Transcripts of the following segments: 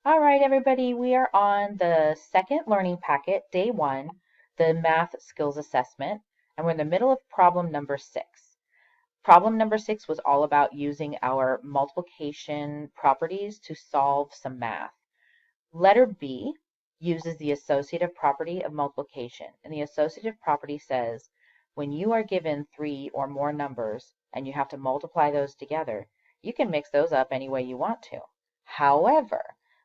All right, everybody, we are on the second learning packet, day one, the math skills assessment, and we're in the middle of problem number 6. Problem number 6 was all about using our multiplication properties to solve some math. Letter B uses the associative property of multiplication, and the associative property says when you are given 3 or more numbers and you have to multiply those together, you can mix those up any way you want to. However,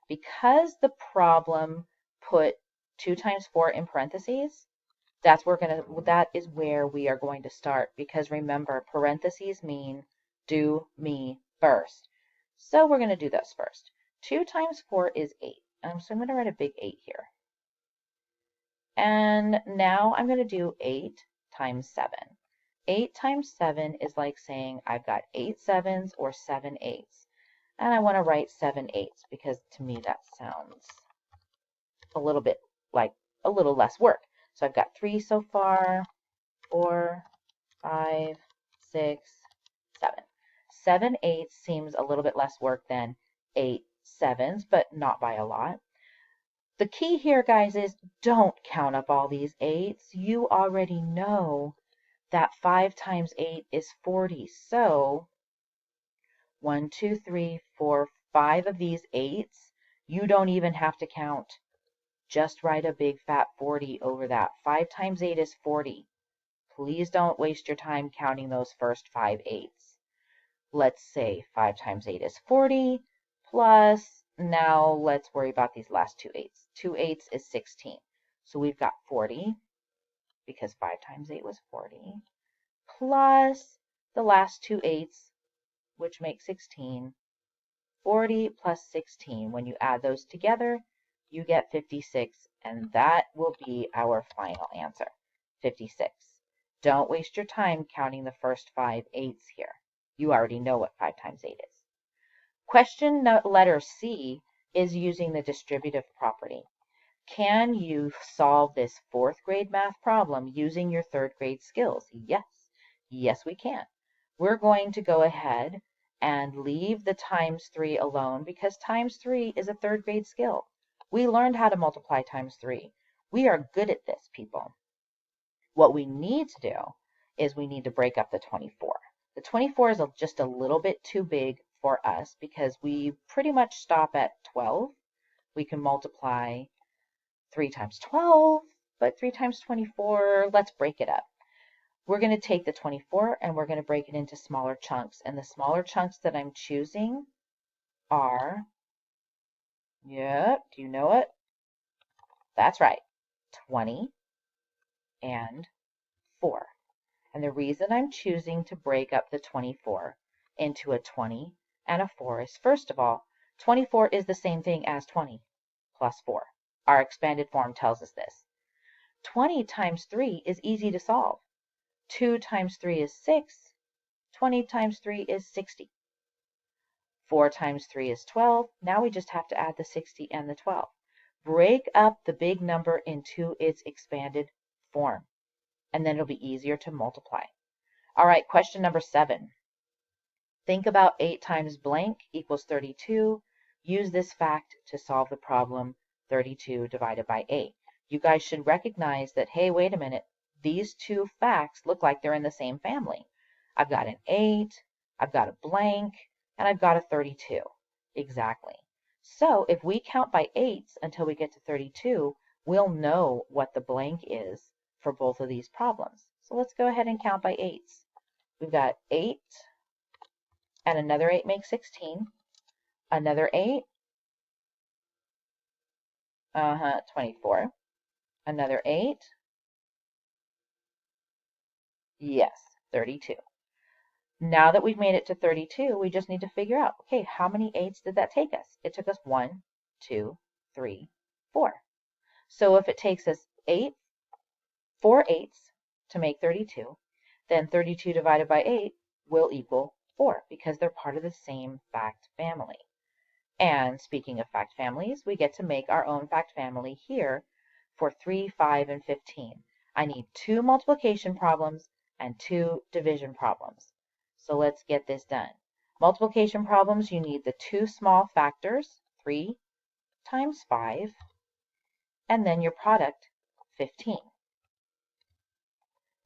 because the problem put 2 times 4 in parentheses, that is where we are going to start, because remember, parentheses mean do me first. So we're going to do this first. 2 times 4 is 8. So I'm going to write a big 8 here. And now I'm going to do 8 times 7. 8 times 7 is like saying I've got 8 sevens or 7 eighths. And I want to write 7 eighths because to me that sounds a little bit like a little less work. So I've got 3 so far, 4, 5, 6, 7. 7 eighths seems a little bit less work than 8 sevens, but not by a lot. The key here, guys, is don't count up all these eights. You already know that 5 times 8 is 40. So 1, 2, 3, 4, 5 of these eights, you don't even have to count. Just write a big fat 40 over that. 5 times 8 is 40. Please don't waste your time counting those first 5 eights. Let's say 5 times 8 is 40, plus, now let's worry about these last 2 eights. 2 eights is 16. So we've got 40, because 5 times 8 was 40, plus the last 2 eights, which make 16. 40 plus 16. When you add those together, you get 56, and that will be our final answer, 56. Don't waste your time counting the first 5 eighths here. You already know what 5 times 8 is. Question letter C is using the distributive property. Can you solve this 4th grade math problem using your 3rd grade skills? Yes. Yes, we can. We're going to go ahead and leave the times 3 alone because times 3 is a 3rd grade skill. We learned how to multiply times 3. We are good at this, people. What we need to do is we need to break up the 24. The 24 is just a little bit too big for us because we pretty much stop at 12. We can multiply 3 times 12, but 3 times 24, let's break it up. We're going to take the 24 and we're going to break it into smaller chunks. And the smaller chunks that I'm choosing are, do you know it? That's right, 20 and 4. And the reason I'm choosing to break up the 24 into a 20 and a 4 is, first of all, 24 is the same thing as 20 plus 4. Our expanded form tells us this. 20 times 3 is easy to solve. 2 times 3 is 6. 20 times 3 is 60. 4 times 3 is 12. Now we just have to add the 60 and the 12. Break up the big number into its expanded form, and then it'll be easier to multiply. All right, question number 7. Think about 8 times blank equals 32. Use this fact to solve the problem 32 divided by 8. You guys should recognize that, hey, wait a minute, these two facts look like they're in the same family. I've got an 8, I've got a blank, and I've got a 32. Exactly. So if we count by 8s until we get to 32, we'll know what the blank is for both of these problems. So let's go ahead and count by 8s. We've got 8, and another 8 makes 16. Another 8, 24. Another 8, yes, 32. Now that we've made it to 32, we just need to figure out, okay, how many 8s did that take us? It took us 1, 2, 3, 4. So if it takes us 4 8s to make 32, then 32 divided by 8 will equal 4 because they're part of the same fact family. And speaking of fact families, we get to make our own fact family here for 3, 5, and 15. I need 2 multiplication problems and 2 division problems. So let's get this done. Multiplication problems, you need the 2 small factors, 3 times 5, and then your product, 15.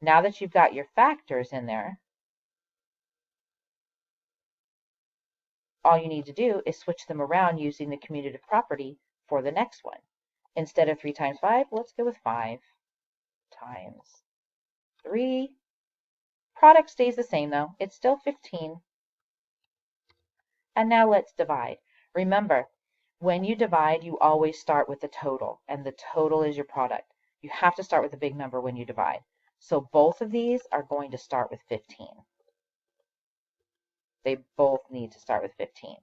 Now that you've got your factors in there, all you need to do is switch them around using the commutative property for the next one. Instead of 3 times 5, let's go with 5 times 3. Product stays the same though. It's still 15. And now let's divide. Remember, when you divide, you always start with the total, and the total is your product. You have to start with a big number when you divide. So both of these are going to start with 15. They both need to start with 15.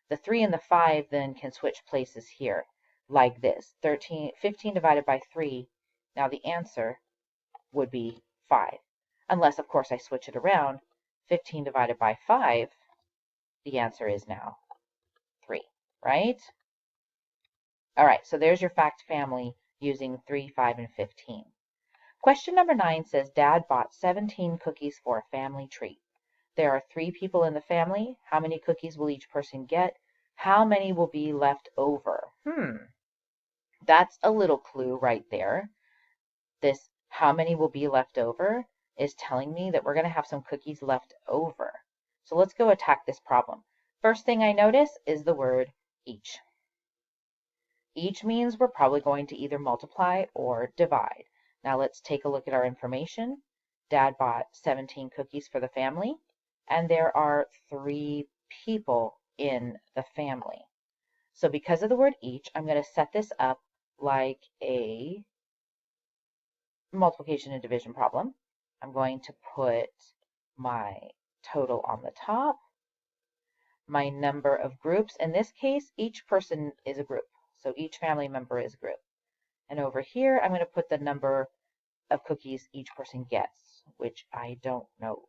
The 3 and the 5 then can switch places here, like this. 15 divided by 3, now the answer would be 5. Unless, of course, I switch it around. 15 divided by 5, the answer is now 3, right? All right, so there's your fact family using 3, 5, and 15. Question number 9 says, Dad bought 17 cookies for a family treat. There are 3 people in the family. How many cookies will each person get? How many will be left over? That's a little clue right there. This how many will be left over is telling me that we're going to have some cookies left over. So let's go attack this problem. First thing I notice is the word each. Each means we're probably going to either multiply or divide. Now let's take a look at our information. Dad bought 17 cookies for the family, and there are 3 people in the family. So because of the word each, I'm going to set this up like a multiplication and division problem. I'm going to put my total on the top, my number of groups. In this case, each person is a group. So each family member is a group. And over here, I'm going to put the number of cookies each person gets, which I don't know.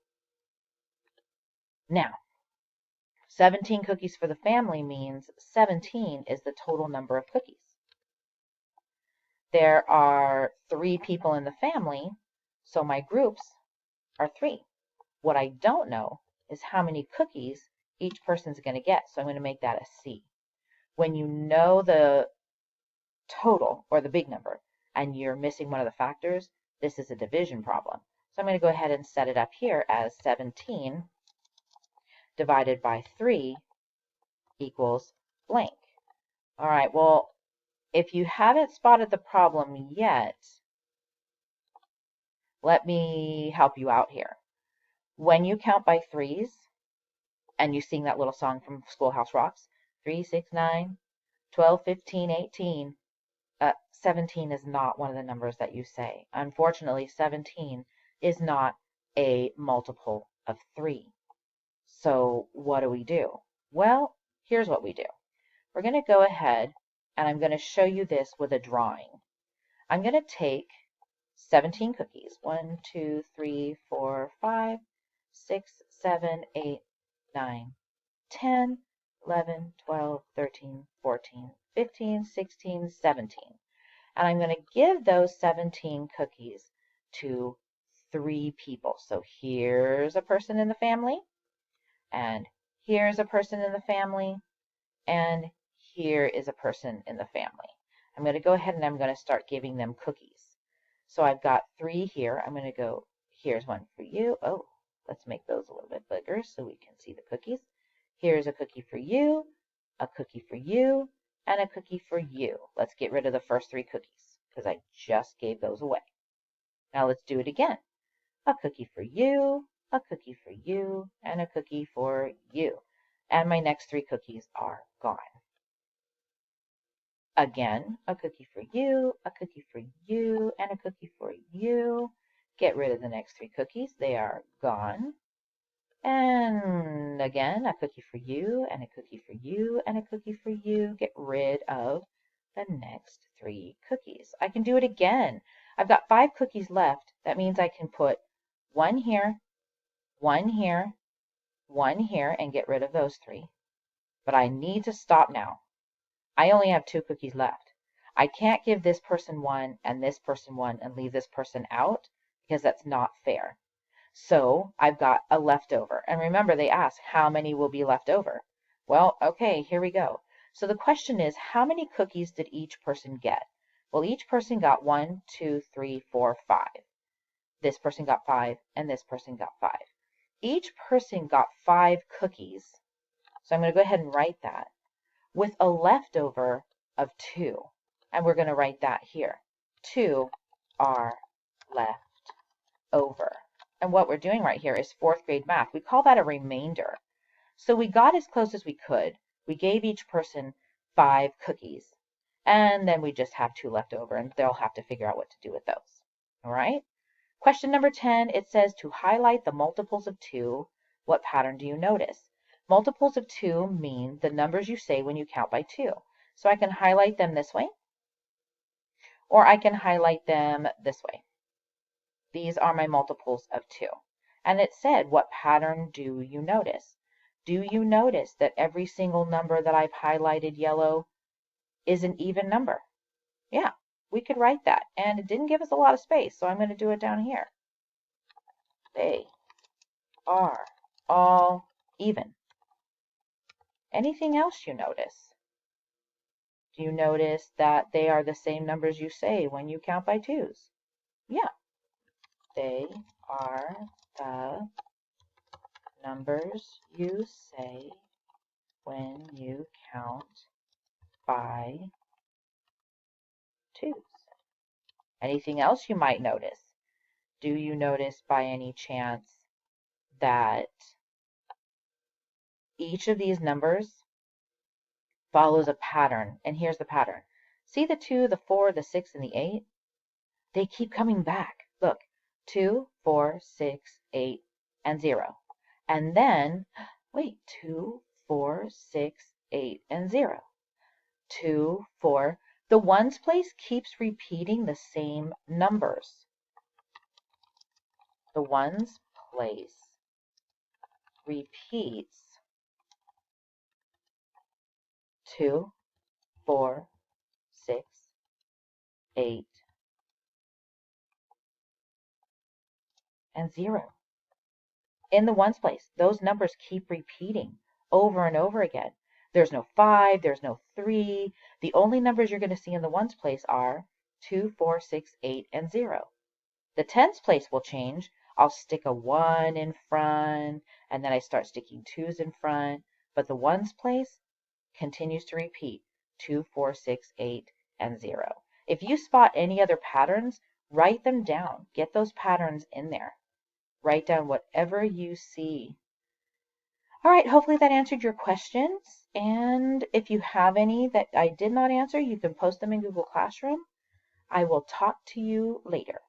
Now, 17 cookies for the family means 17 is the total number of cookies. There are 3 people in the family, so my groups are 3. What I don't know is how many cookies each person's going to get, so I'm going to make that a C. When you know the total, or the big number, and you're missing one of the factors, this is a division problem. So I'm going to go ahead and set it up here as 17 divided by 3 equals blank. All right, well, if you haven't spotted the problem yet, let me help you out here. When you count by 3s, and you sing that little song from Schoolhouse Rocks, 3, 6, 9, 12, 15, 18, 17 is not one of the numbers that you say. Unfortunately, 17 is not a multiple of 3. So what do? Well, here's what we do. We're going to go ahead and I'm going to show you this with a drawing. I'm going to take 17 cookies. 1, 2, 3, 4, 5, 6, 7, 8, 9, 10, 11, 12, 13, 14, 15, 16, 17. And I'm going to give those 17 cookies to 3 people. So here's a person in the family, and here's a person in the family, and here is a person in the family. I'm going to go ahead and I'm going to start giving them cookies. So I've got 3 here. I'm going to go, here's one for you. Oh, let's make those a little bit bigger so we can see the cookies. Here's a cookie for you, a cookie for you, and a cookie for you. Let's get rid of the first 3 cookies because I just gave those away. Now let's do it again. A cookie for you, a cookie for you, and a cookie for you. And my next 3 cookies are gone. Again, a cookie for you, a cookie for you, and a cookie for you. Get rid of the next 3 cookies. They are gone. And again, a cookie for you, and a cookie for you, and a cookie for you. Get rid of the next 3 cookies. I can do it again. I've got 5 cookies left. That means I can put 1 here, 1 here, 1 here, and get rid of those 3. But I need to stop now. I only have 2 cookies left. I can't give this person 1 and this person 1 and leave this person out because that's not fair. So I've got a leftover. And remember, they asked how many will be left over. Well, okay, here we go. So the question is, how many cookies did each person get? Well, each person got 1, 2, 3, 4, 5. This person got 5, and this person got 5. Each person got 5 cookies. So I'm going to go ahead and write that with a leftover of 2. And we're going to write that here. 2 are left over. And what we're doing right here is 4th grade math. We call that a remainder. So we got as close as we could. We gave each person 5 cookies. And then we just have 2 left over, and they'll have to figure out what to do with those. All right? Question number 10, it says to highlight the multiples of 2, what pattern do you notice? Multiples of 2 mean the numbers you say when you count by 2. So I can highlight them this way, or I can highlight them this way. These are my multiples of 2. And it said, what pattern do you notice? Do you notice that every single number that I've highlighted yellow is an even number? Yeah, we could write that. And it didn't give us a lot of space, so I'm going to do it down here. They are all even. Anything else you notice? Do you notice that they are the same numbers you say when you count by 2s? Yeah, they are the numbers you say when you count by 2s. Anything else you might notice? Do you notice by any chance that each of these numbers follows a pattern? And here's the pattern. See the 2, the 4, the 6, and the 8? They keep coming back. Look, 2, 4, 6, 8, and 0. And then, wait, 2, 4, 6, 8, and 0. 2, 4. The ones place keeps repeating the same numbers. The ones place repeats 2, 4, 6, 8, and 0. In the ones place, those numbers keep repeating over and over again. There's no 5, there's no 3. The only numbers you're going to see in the ones place are 2, 4, 6, 8, and 0. The tens place will change. I'll stick a 1 in front, and then I start sticking 2s in front. But the ones place continues to repeat 2, 4, 6, 8, and 0. If you spot any other patterns, write them down. Get those patterns in there. Write down whatever you see. All right, hopefully that answered your questions. And if you have any that I did not answer, you can post them in Google Classroom. I will talk to you later.